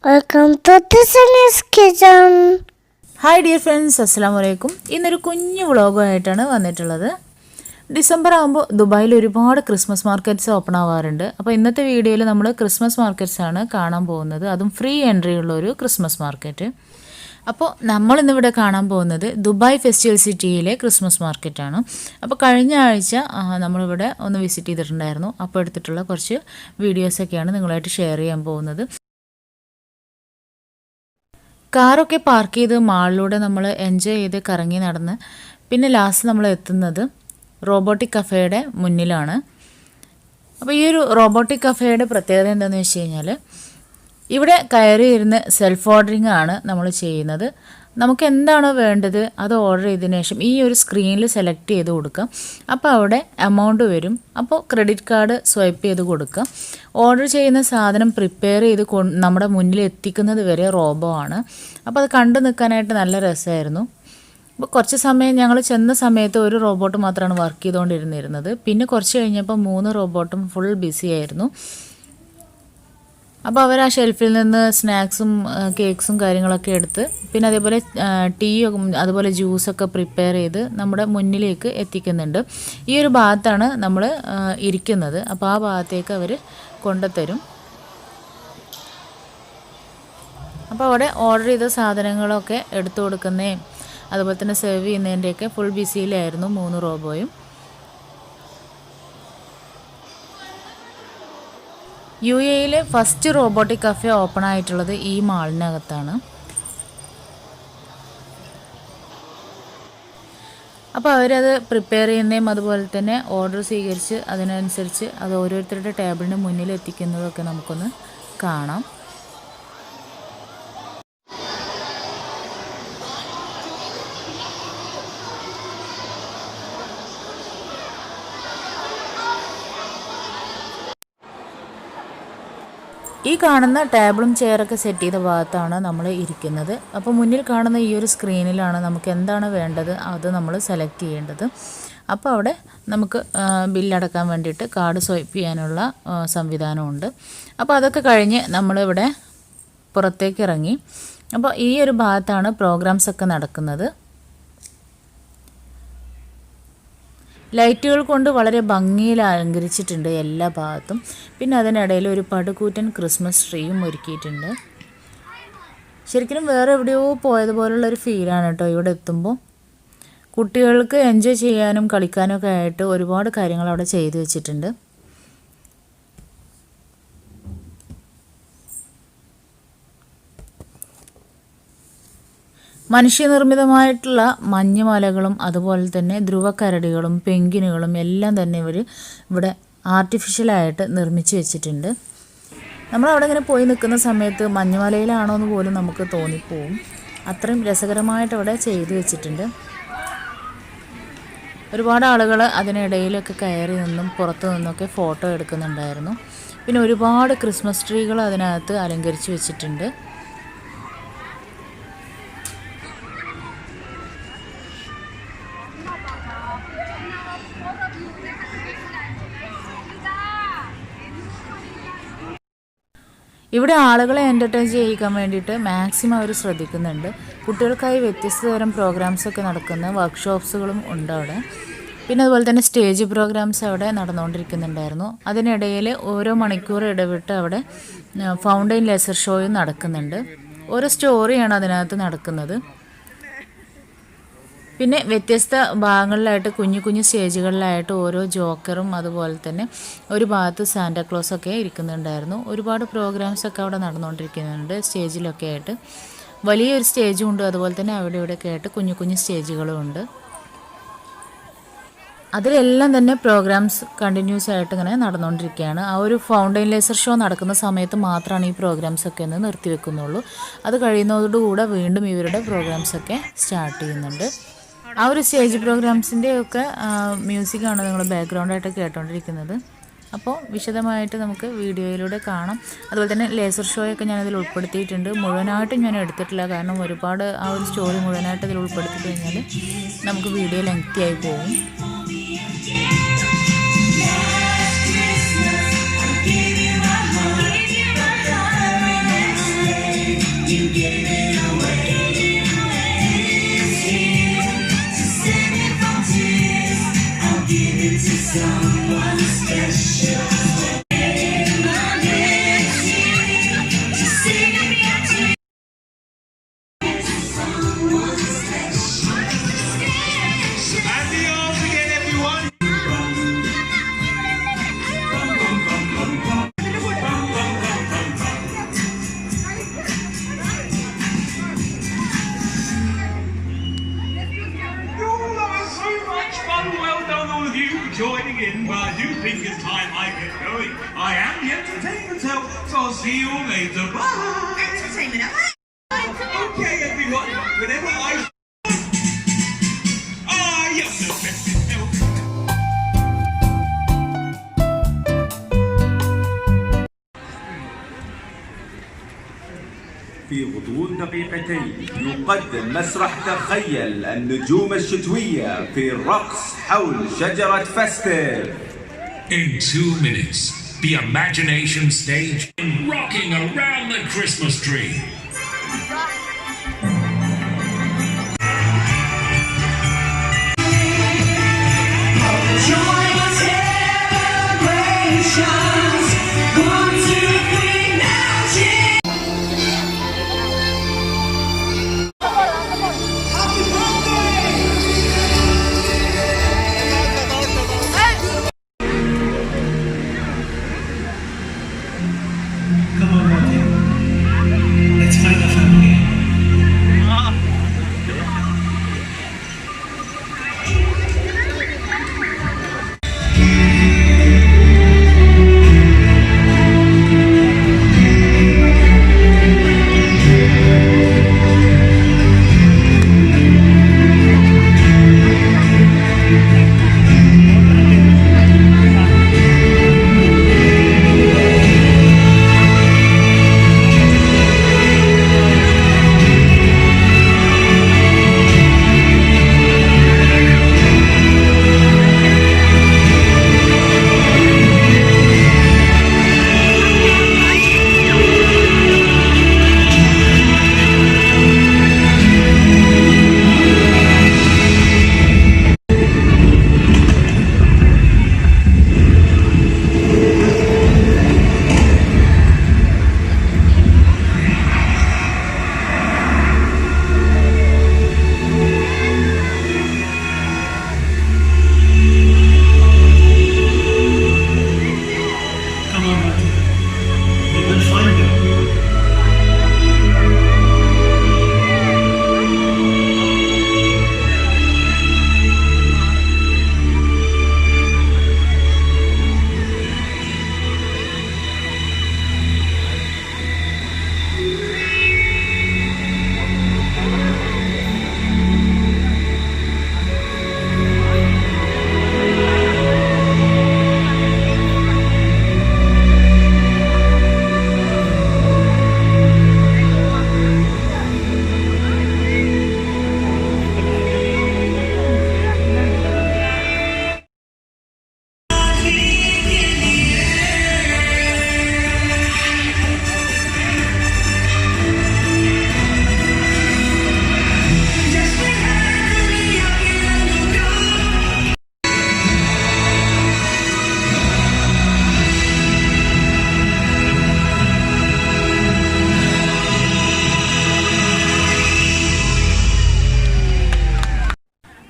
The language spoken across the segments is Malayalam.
Welcome to Tiffany's Kitchen. Hi dear friends, അസ്സലാമു അലൈക്കും. ഇന്നൊരു കുഞ്ഞു വ്ളോഗുമായിട്ടാണ് വന്നിട്ടുള്ളത്. ഡിസംബർ ആകുമ്പോൾ ദുബായിൽ ഒരുപാട് ക്രിസ്മസ് മാർക്കറ്റ്സ് ഓപ്പൺ ആവാറുണ്ട്. അപ്പോൾ ഇന്നത്തെ വീഡിയോയിൽ നമ്മൾ ക്രിസ്മസ് മാർക്കറ്റ്സ് ആണ് കാണാൻ പോകുന്നത്, അതും ഫ്രീ എൻട്രി ഉള്ള ഒരു ക്രിസ്മസ് മാർക്കറ്റ്. അപ്പോൾ നമ്മളിന്നിവിടെ കാണാൻ പോകുന്നത് ദുബായ് ഫെസ്റ്റിവൽ സിറ്റിയിലെ ക്രിസ്മസ് മാർക്കറ്റാണ്. അപ്പോൾ കഴിഞ്ഞ ആഴ്ച നമ്മളിവിടെ ഒന്ന് വിസിറ്റ് ചെയ്തിട്ടുണ്ടായിരുന്നു. അപ്പോൾ എടുത്തിട്ടുള്ള കുറച്ച് വീഡിയോസൊക്കെയാണ് നിങ്ങളായിട്ട് ഷെയർ ചെയ്യാൻ പോകുന്നത്. കാറൊക്കെ പാർക്ക് ചെയ്ത് മാളിലൂടെ നമ്മൾ എൻജോയ് ചെയ്ത് കറങ്ങി നടന്ന് പിന്നെ ലാസ്റ്റ് നമ്മൾ എത്തുന്നത് റോബോട്ടിക് കഫേയുടെ മുന്നിലാണ്. അപ്പോൾ ഈ ഒരു റോബോട്ടിക് കഫേയുടെ പ്രത്യേകത എന്താണെന്ന് വെച്ച് കഴിഞ്ഞാൽ ഇവിടെ കയറി ഇരുന്ന് സെൽഫ് ഓർഡറിങ് ആണ് നമ്മൾ ചെയ്യുന്നത്. നമുക്ക് എന്താണോ വേണ്ടത് അത് ഓർഡർ ചെയ്തതിന് ശേഷം ഈ ഒരു സ്ക്രീനിൽ സെലക്ട് ചെയ്ത് കൊടുക്കാം. അപ്പോൾ അവിടെ എമൗണ്ട് വരും. അപ്പോൾ ക്രെഡിറ്റ് കാർഡ് സ്വൈപ്പ് ചെയ്ത് കൊടുക്കാം. ഓർഡർ ചെയ്യുന്ന സാധനം പ്രിപ്പയർ ചെയ്ത് നമ്മുടെ മുന്നിൽ എത്തിക്കുന്നത് വരെ റോബോ ആണ്. അപ്പോൾ അത് കണ്ടു നിൽക്കാനായിട്ട് നല്ല രസമായിരുന്നു. അപ്പോൾ കുറച്ച് സമയം ഞങ്ങൾ ചെന്ന സമയത്ത് ഒരു റോബോട്ട് മാത്രമാണ് വർക്ക് ചെയ്തുകൊണ്ടിരുന്നിരുന്നത്. പിന്നെ കുറച്ച് കഴിഞ്ഞപ്പോൾ 3 റോബോട്ടും ഫുൾ ബിസി ആയിരുന്നു. അപ്പോൾ അവർ ആ ഷെൽഫിൽ നിന്ന് സ്നാക്സും കേക്ക്സും കാര്യങ്ങളൊക്കെ എടുത്ത് പിന്നെ അതേപോലെ ടീയും അതുപോലെ ജ്യൂസൊക്കെ പ്രിപ്പയർ ചെയ്ത് നമ്മുടെ മുന്നിലേക്ക് എത്തിക്കുന്നുണ്ട്. ഈ ഒരു ഭാഗത്താണ് നമ്മൾ ഇരിക്കുന്നത്. അപ്പോൾ ആ ഭാഗത്തേക്ക് അവർ കൊണ്ടുത്തരും. അപ്പോൾ അവിടെ ഓർഡർ ചെയ്ത സാധനങ്ങളൊക്കെ എടുത്തു കൊടുക്കുന്നതും അതുപോലെ തന്നെ സെർവ് ചെയ്യുന്നതിൻ്റെയൊക്കെ ഫുൾ ബിസിയിലായിരുന്നു 3 റോബോയും. UAE first robotic cafe open ആയിട്ടുള്ളത് ഈ മാളിനകത്താണ്. അപ്പോൾ അവരത് പ്രിപ്പയർ ചെയ്യുന്നതും അതുപോലെ തന്നെ ഓർഡർ സ്വീകരിച്ച് അതിനനുസരിച്ച് അത് ഓരോരുത്തരുടെ ടേബിളിന് മുന്നിൽ എത്തിക്കുന്നതൊക്കെ നമുക്കൊന്ന് കാണാം. ഈ കാണുന്ന ടേബിളും ചെയറൊക്കെ സെറ്റ് ചെയ്ത ഭാഗത്താണ് നമ്മൾ ഇരിക്കുന്നത്. അപ്പോൾ മുന്നിൽ കാണുന്ന ഈ ഒരു സ്ക്രീനിലാണ് നമുക്ക് എന്താണ് വേണ്ടത് അത് നമ്മൾ സെലക്ട് ചെയ്യേണ്ടത്. അപ്പോൾ അവിടെ നമുക്ക് ബില്ലടക്കാൻ വേണ്ടിയിട്ട് കാർഡ് സ്വൈപ്പ് ചെയ്യാനുള്ള സംവിധാനമുണ്ട്. അപ്പോൾ അതൊക്കെ കഴിഞ്ഞ് നമ്മളിവിടെ പുറത്തേക്ക് ഇറങ്ങി. അപ്പോൾ ഈ ഒരു ഭാഗത്താണ് പ്രോഗ്രാംസൊക്കെ നടക്കുന്നത്. ലൈറ്റുകൾ കൊണ്ട് വളരെ ഭംഗിയിൽ അലങ്കരിച്ചിട്ടുണ്ട് എല്ലാ ഭാഗത്തും. പിന്നെ അതിനിടയിൽ ഒരു പടുകൂറ്റൻ ക്രിസ്മസ് ട്രീയും ഒരുക്കിയിട്ടുണ്ട്. ശരിക്കും വേറെ എവിടെയോ പോയതുപോലുള്ളൊരു ഫീലാണ് കേട്ടോ ഇവിടെ എത്തുമ്പോൾ. കുട്ടികൾക്ക് എൻജോയ് ചെയ്യാനും കളിക്കാനും ഒക്കെ ആയിട്ട് ഒരുപാട് കാര്യങ്ങൾ അവിടെ ചെയ്തു വെച്ചിട്ടുണ്ട്. മനുഷ്യനിർമ്മിതമായിട്ടുള്ള മഞ്ഞുമലകളും അതുപോലെ തന്നെ ധ്രുവക്കരടികളും പെൻഗ്വിനുകളും എല്ലാം തന്നെ ഇവിടെ ആർട്ടിഫിഷ്യലായിട്ട് നിർമ്മിച്ച് വെച്ചിട്ടുണ്ട്. നമ്മളവിടെ ഇങ്ങനെ പോയി നിൽക്കുന്ന സമയത്ത് മഞ്ഞുമലയിലാണോ എന്ന് പോലും നമുക്ക് തോന്നിപ്പോവും. അത്രയും രസകരമായിട്ട് അവിടെ ചെയ്തു വെച്ചിട്ടുണ്ട്. ഒരുപാട് ആളുകൾ അതിനിടയിലൊക്കെ കയറി നിന്നും പുറത്തു നിന്നൊക്കെ ഫോട്ടോ എടുക്കുന്നുണ്ടായിരുന്നു. പിന്നെ ഒരുപാട് ക്രിസ്മസ് ട്രീകൾ അതിനകത്ത് അലങ്കരിച്ച് വെച്ചിട്ടുണ്ട്. ഇവിടെ ആളുകളെ എൻ്റർടൈൻ ചെയ്യിക്കാൻ വേണ്ടിയിട്ട് മാക്സിമം അവർ ശ്രദ്ധിക്കുന്നുണ്ട്. കുട്ടികൾക്കായി വ്യത്യസ്ത തരം പ്രോഗ്രാംസൊക്കെ നടക്കുന്ന വർക്ക്ഷോപ്സുകളും ഉണ്ട് അവിടെ. പിന്നെ അതുപോലെ തന്നെ സ്റ്റേജ് പ്രോഗ്രാംസ് അവിടെ നടന്നുകൊണ്ടിരിക്കുന്നുണ്ടായിരുന്നു. അതിനിടയിൽ ഓരോ മണിക്കൂർ ഇടവിട്ട് അവിടെ ഫൗണ്ടൈൻ ലേസർ ഷോയും നടക്കുന്നുണ്ട്. ഓരോ സ്റ്റോറിയാണ് അതിനകത്ത് നടക്കുന്നത്. പിന്നെ വ്യത്യസ്ത ഭാഗങ്ങളിലായിട്ട് കുഞ്ഞു കുഞ്ഞു സ്റ്റേജുകളിലായിട്ട് ഓരോ ജോക്കറും അതുപോലെ തന്നെ ഒരു ഭാഗത്ത് സാന്റാക്ലോസൊക്കെ ഇരിക്കുന്നുണ്ടായിരുന്നു. ഒരുപാട് പ്രോഗ്രാംസൊക്കെ അവിടെ നടന്നുകൊണ്ടിരിക്കുന്നുണ്ട് സ്റ്റേജിലൊക്കെ ആയിട്ട്. വലിയൊരു സ്റ്റേജും ഉണ്ട്, അതുപോലെ തന്നെ അവിടെ ഇവിടെയൊക്കെ ആയിട്ട് കുഞ്ഞു കുഞ്ഞു സ്റ്റേജുകളും ഉണ്ട്. അതിലെല്ലാം തന്നെ പ്രോഗ്രാംസ് കണ്ടിന്യൂസ് ആയിട്ട് ഇങ്ങനെ നടന്നുകൊണ്ടിരിക്കുകയാണ്. ആ ഒരു ഫൗണ്ടൈൻ ലേസർ ഷോ നടക്കുന്ന സമയത്ത് മാത്രമാണ് ഈ പ്രോഗ്രാംസൊക്കെ ഒന്ന് നിർത്തിവെക്കുന്നുള്ളൂ. അത് കഴിയുന്നതോടുകൂടെ വീണ്ടും ഇവരുടെ പ്രോഗ്രാംസൊക്കെ സ്റ്റാർട്ട് ചെയ്യുന്നുണ്ട്. ആ ഒരു സ്റ്റേജ് പ്രോഗ്രാംസിൻ്റെ ഒക്കെ മ്യൂസിക്കാണ് നിങ്ങൾ ബാക്ക്ഗ്രൗണ്ടായിട്ട് കേട്ടുകൊണ്ടിരിക്കുന്നത്. അപ്പോൾ വിശദമായിട്ട് നമുക്ക് വീഡിയോയിലൂടെ കാണാം. അതുപോലെ തന്നെ ലേസർ ഷോയൊക്കെ ഞാനതിൽ ഉൾപ്പെടുത്തിയിട്ടുണ്ട്. മുഴുവനായിട്ടും ഞാൻ എടുത്തിട്ടില്ല, കാരണം ഒരുപാട് ആ ഒരു സ്റ്റോറി മുഴുവനായിട്ട് അതിൽ ഉൾപ്പെടുത്തി കഴിഞ്ഞാൽ നമുക്ക് വീഡിയോ ലെങ്തി ആയി പോകും. joining in while you think it's time I get going. I am the entertainment help, so I'll see you all later. Bye! Entertainment help? Okay, everyone, whenever I am the best in help. في غضون دقيقتين يقدم مسرح تخيل النجوم الشتوية في الرقص حول شجرة فستيف. In 2 minutes, the imagination stage and rocking around the Christmas tree. Come on, Robotic. Let's find a family. Come on, Robotic. We will find them.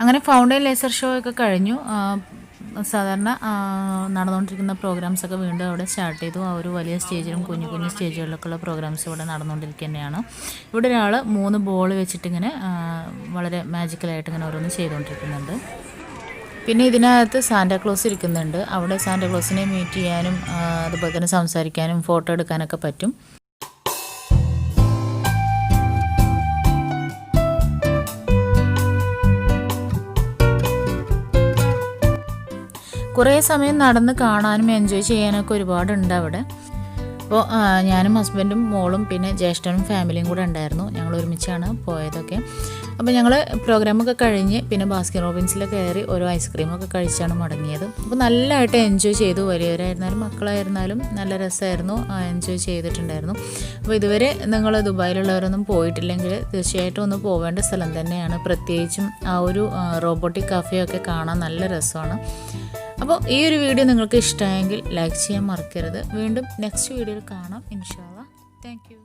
അങ്ങനെ ഫൗണ്ടൈൻ ലേസർ ഷോ ഒക്കെ കഴിഞ്ഞു. സാധാരണ നടന്നുകൊണ്ടിരിക്കുന്ന പ്രോഗ്രാംസൊക്കെ വീണ്ടും അവിടെ സ്റ്റാർട്ട് ചെയ്തു. ആ ഒരു വലിയ സ്റ്റേജിലും കുഞ്ഞു കുഞ്ഞു സ്റ്റേജുകളിലൊക്കെയുള്ള പ്രോഗ്രാംസ് ഇവിടെ നടന്നുകൊണ്ടിരിക്കുക തന്നെയാണ്. ഇവിടെ ഒരാൾ 3 ബോൾ വെച്ചിട്ടിങ്ങനെ വളരെ മാജിക്കലായിട്ട് ഇങ്ങനെ ഓരോന്ന് ചെയ്തുകൊണ്ടിരിക്കുന്നുണ്ട്. പിന്നെ ഇതിനകത്ത് സാന്റാക്ലോസ് ഇരിക്കുന്നുണ്ട്. അവിടെ സാന്റാക്ലോസിനെ മീറ്റ് ചെയ്യാനും അതുപോലെ തന്നെ സംസാരിക്കാനും ഫോട്ടോ എടുക്കാനൊക്കെ പറ്റും. കുറേ സമയം നടന്ന് കാണാനും എൻജോയ് ചെയ്യാനൊക്കെ ഒരുപാടുണ്ട് അവിടെ. അപ്പോൾ ഞാനും ഹസ്ബൻഡും മോളും പിന്നെ ജ്യേഷ്ഠനും ഫാമിലിയും കൂടെ ഉണ്ടായിരുന്നു. ഞങ്ങൾ ഒരുമിച്ചാണ് പോയതൊക്കെ. അപ്പോൾ ഞങ്ങൾ പ്രോഗ്രാമൊക്കെ കഴിഞ്ഞ് പിന്നെ ബാസ്കിൻ റോബിൻസിൽ കയറി ഓരോ ഐസ്ക്രീമൊക്കെ കഴിച്ചാണ് മടങ്ങിയത്. അപ്പോൾ നല്ലതായിട്ട് എൻജോയ് ചെയ്തു. വലിയവരായിരുന്നാലും മക്കളായിരുന്നാലും നല്ല രസമായിരുന്നു, എൻജോയ് ചെയ്തിട്ടുണ്ടായിരുന്നു. അപ്പോൾ ഇതുവരെ നിങ്ങൾ ദുബായിലുള്ളവരൊന്നും പോയിട്ടില്ലെങ്കിൽ തീർച്ചയായിട്ടും ഒന്ന് പോവേണ്ട സ്ഥലം തന്നെയാണ്. പ്രത്യേകിച്ചും ആ ഒരു റോബോട്ടിക് കഫേയൊക്കെ കാണാൻ നല്ല രസമാണ്. അപ്പോൾ ഈ ഒരു വീഡിയോ നിങ്ങൾക്ക് ഇഷ്ടമായെങ്കിൽ ലൈക്ക് ചെയ്യാൻ മറക്കരുത്. വീണ്ടും നെക്സ്റ്റ് വീഡിയോയിൽ കാണാം ഇൻഷാ അല്ലാഹ്. Thank you.